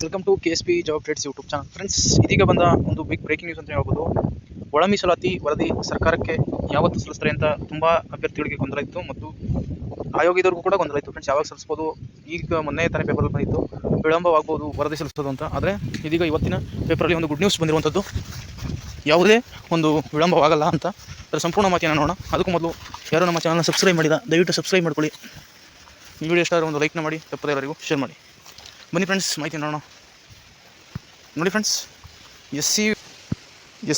Welcome to KSP job trades YouTube channel. Friends, ಇದೀಗ ಬಂದ ಒಂದು ಬಿಗ್ ಬ್ರೇಕಿಂಗ್ ನ್ಯೂಸ್ ಅಂತ ಹೇಳ್ಬೋದು. ಒಳ ಮೀಸಲಾತಿ ವರದಿ ಸರ್ಕಾರಕ್ಕೆ ಯಾವತ್ತು ಸಲ್ಲಿಸ್ತಾರೆ ಅಂತ ತುಂಬಾ ಅಭ್ಯರ್ಥಿಗಳಿಗೆ ಗೊಂದಲ ಇತ್ತು ಮತ್ತು ಆಯೋಗದವರಿಗೂ ಕೂಡ ಗೊಂದಲ ಇತ್ತು. ಫ್ರೆಂಡ್ಸ್, ಯಾವಾಗ ಸಲ್ಲಿಸ್ಬೋದು? ಈಗ ಮೊನ್ನೆ ತಾನೇ ಪೇಪರ್ ಬಂದಿತ್ತು, ವಿಳಂಬವಾಗಬಹುದು ವರದಿ ಸಲ್ಲಿಸೋದು ಅಂತ. ಆದರೆ ಇದೀಗ ಇವತ್ತಿನ ಪೇಪರಲ್ಲಿ ಒಂದು ಗುಡ್ ನ್ಯೂಸ್ ಬಂದಿರುವಂಥದ್ದು. ಯಾವುದೇ ಒಂದು ವಿಳಂಬವಾಗಲ್ಲ ಅಂತ. ಅದರ ಸಂಪೂರ್ಣ ಮಾಹಿತಿಯನ್ನು ನೋಡೋಣ. ಅದಕ್ಕೂ ಮೊದಲು ಯಾರು ನಮ್ಮ ಚಾನಲ್ನ ಸಬ್ಸ್ಕ್ರೈಬ್ ಮಾಡಿದ ದಯವಿಟ್ಟು ಸಬ್ಸ್ಕ್ರೈಬ್ ಮಾಡ್ಕೊಳ್ಳಿ. ಈ ವಿಡಿಯೋ ಇಷ್ಟ ಒಂದು ಲೈಕ್ನ ಮಾಡಿ, ತಪ್ಪದೆ ಎಲ್ಲರಿಗೂ ಶೇರ್ ಮಾಡಿ. ಬನ್ನಿ ಫ್ರೆಂಡ್ಸ್, ಮಾಹಿತಿ ನೋಡೋಣ. ನೋಡಿ ಫ್ರೆಂಡ್ಸ್, ಎಸ್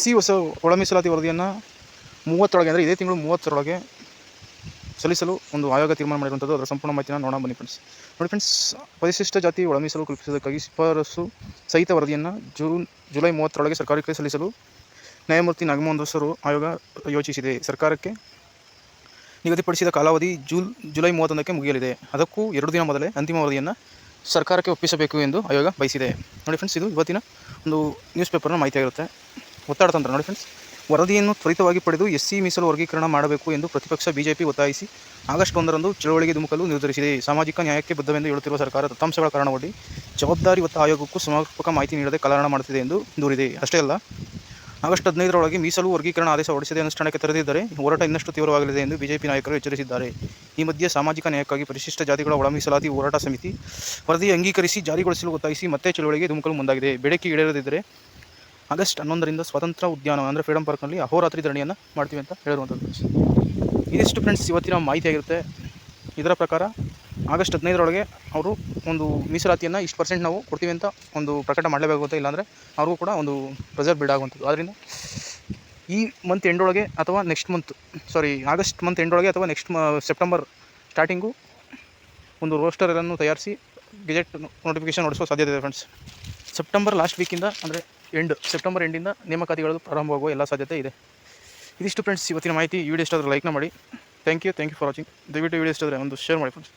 ಸಿ ಹೊಸ ಒಳ ಮೀಸಲಾತಿ ವರದಿಯನ್ನು 30 ಅಂದರೆ ಇದೇ ತಿಂಗಳು 30 ಸಲ್ಲಿಸಲು ಒಂದು ಆಯೋಗ ತೀರ್ಮಾನ ಮಾಡಿರುವಂಥದ್ದು. ಅದರ ಸಂಪೂರ್ಣ ಮಾಹಿತಿಯನ್ನು ನೋಡೋಣ ಬನ್ನಿ ಫ್ರೆಂಡ್ಸ್. ನೋಡಿ ಫ್ರೆಂಡ್ಸ್, ಪರಿಶಿಷ್ಟ ಜಾತಿ ಒಳ ಮೀಸಲು ಕಲ್ಪಿಸುವುದಕ್ಕಾಗಿ ಶಿಫಾರಸು ಸಹಿತ ವರದಿಯನ್ನು ಜುಲೈ 30 ಸರ್ಕಾರಕ್ಕೆ ಸಲ್ಲಿಸಲು ನ್ಯಾಯಮೂರ್ತಿ ನಾಗಮೋಹನ್ ದಾಸರು ಆಯೋಗ ಯೋಚಿಸಿದೆ. ಸರ್ಕಾರಕ್ಕೆ ನಿಗದಿಪಡಿಸಿದ ಕಾಲಾವಧಿ ಜುಲೈ 31ಕ್ಕೆ ಮುಗಿಯಲಿದೆ. ಅದಕ್ಕೂ 2 ದಿನ ಮೊದಲೇ ಅಂತಿಮ ವರದಿಯನ್ನು ಸರ್ಕಾರಕ್ಕೆ ಒಪ್ಪಿಸಬೇಕು ಎಂದು ಆಯೋಗ ಬಯಸಿದೆ. ನೋಡಿ ಫ್ರೆಂಡ್ಸ್, ಇದು ಇವತ್ತಿನ ಒಂದು ನ್ಯೂಸ್ ಪೇಪರ್ನ ಮಾಹಿತಿಯಾಗಿರುತ್ತೆ. ಒತ್ತಡ ತಂತ್ರ. ನೋಡಿ ಫ್ರೆಂಡ್ಸ್, ವರದಿಯನ್ನು ತ್ವರಿತವಾಗಿ ಪಡೆದು SC ಮೀಸಲು ವರ್ಗೀಕರಣ ಮಾಡಬೇಕು ಎಂದು ಪ್ರತಿಪಕ್ಷ BJP ಒತ್ತಾಯಿಸಿ ಆಗಸ್ಟ್ 1ರಂದು ಚಳವಳಿಗೆ ಧುಮುಕಲು ನಿರ್ಧರಿಸಿದೆ. ಸಾಮಾಜಿಕ ನ್ಯಾಯಕ್ಕೆ ಬದ್ಧವೆಂದು ಹೇಳುತ್ತಿರುವ ಸರ್ಕಾರ ದತ್ತಾಂಶಗಳ ಕಾರಣವಾಗಿ ಜವಾಬ್ದಾರಿ ಹೊತ್ತ ಆಯೋಗಕ್ಕೂ ಸಮರ್ಪಕ ಮಾಹಿತಿ ನೀಡದೆ ಕಾಲಹರಣ ಮಾಡುತ್ತಿದೆ ಎಂದು ದೂರಿದೆ. ಅಷ್ಟೇ ಅಲ್ಲ, ಆಗಸ್ಟ್ 15ರೊಳಗೆ ಮೀಸಲು ವರ್ಗೀಕರಣ ಆದೇಶ ಹೊರಡಿಸದೆ ಅನುಷ್ಠಾನಕ್ಕೆ ತರದಿದ್ದರೆ ಹೋರಾಟ ಇನ್ನಷ್ಟು ತೀವ್ರವಾಗಲಿದೆ ಎಂದು BJP ನಾಯಕರು ಎಚ್ಚರಿಸಿದ್ದಾರೆ. ಈ ಮಧ್ಯೆ ಸಾಮಾಜಿಕ ನ್ಯಾಯಕ್ಕಾಗಿ ಪರಿಶಿಷ್ಟ ಜಾತಿಗಳ ಒಳ ಮೀಸಲಾತಿ ಹೋರಾಟ ಸಮಿತಿ ವರದಿ ಅಂಗೀಕರಿಸಿ ಜಾರಿಗೊಳಿಸಲು ಒತ್ತಾಯಿಸಿ ಮತ್ತೆ ಚಳವಳಿಗೆ ಧುಮುಕಲು ಮುಂದಾಗಿದೆ. ಬೇಡಿಕೆ ಈಡೇರದಿದ್ದರೆ ಆಗಸ್ಟ್ 11ರಿಂದ ಸ್ವಾತಂತ್ರ್ಯ ಉದ್ಯಾನ ಅಂದರೆ ಫ್ರೀಡಂ ಪಾರ್ಕ್ನಲ್ಲಿ ಅಹೋರಾತ್ರಿ ಧರಣಿಯನ್ನು ಮಾಡ್ತೀವಿ ಅಂತ ಹೇಳಿರುವಂಥದ್ದು. ಇದಿಷ್ಟು ಫ್ರೆಂಡ್ಸ್ ಇವತ್ತಿನ ಮಾಹಿತಿಯಾಗಿರುತ್ತೆ. ಇದರ ಪ್ರಕಾರ ಆಗಸ್ಟ್ 15ರೊಳಗೆ ಅವರು ಒಂದು ಮೀಸಲಾತಿಯನ್ನು ಇಷ್ಟು % ನಾವು ಕೊಡ್ತೀವಿ ಅಂತ ಒಂದು ಪ್ರಕಟ ಮಾಡಲೇಬೇಕಾಗುತ್ತೆ. ಇಲ್ಲಾಂದರೆ ಅವ್ರಿಗೂ ಕೂಡ ಒಂದು ಪ್ರೆಸರ್ ಬಿಲ್ಡ್ ಆಗುವಂಥದ್ದು. ಆದ್ದರಿಂದ ಈ ಮಂತ್ ಎಂಡೊಳಗೆ ಅಥವಾ ಆಗಸ್ಟ್ ಮಂತ್ ಎಂಡೊಳಗೆ ಅಥವಾ ನೆಕ್ಸ್ಟ್ ಸೆಪ್ಟೆಂಬರ್ ಸ್ಟಾರ್ಟಿಂಗು ಒಂದು ರೋಸ್ಟರನ್ನು ತಯಾರಿಸಿ ಗೆಜೆಟ್ ನೋಟಿಫಿಕೇಶನ್ ಹೊಡಿಸೋ ಸಾಧ್ಯತೆ ಇದೆ ಫ್ರೆಂಡ್ಸ್. ಸೆಪ್ಟೆಂಬರ್ ಲಾಸ್ಟ್ ವೀಕಿಂದ ಅಂದರೆ ಸೆಪ್ಟೆಂಬರ್ ಎಂಡಿಂದ ನೇಮಕಾತಿಗಳು ಪ್ರಾರಂಭವಾಗುವ ಎಲ್ಲ ಸಾಧ್ಯತೆ ಇದೆ. ಇದಿಷ್ಟು ಫ್ರೆಂಡ್ಸ್ ಇವತ್ತಿನ ಮಾಹಿತಿ. ಈ ವಿಡಿಯೋ ಇಷ್ಟ ಆದರೆ ಲೈಕ್ನ ಮಾಡಿ. Thank you for watching. ದಯವಿಟ್ಟು ವಿಡಿಯೋ ಇಷ್ಟ ಆದರೆ ಒಂದು ಶೇರ್ ಮಾಡಿ ಫ್ರೆಂಡ್ಸ್.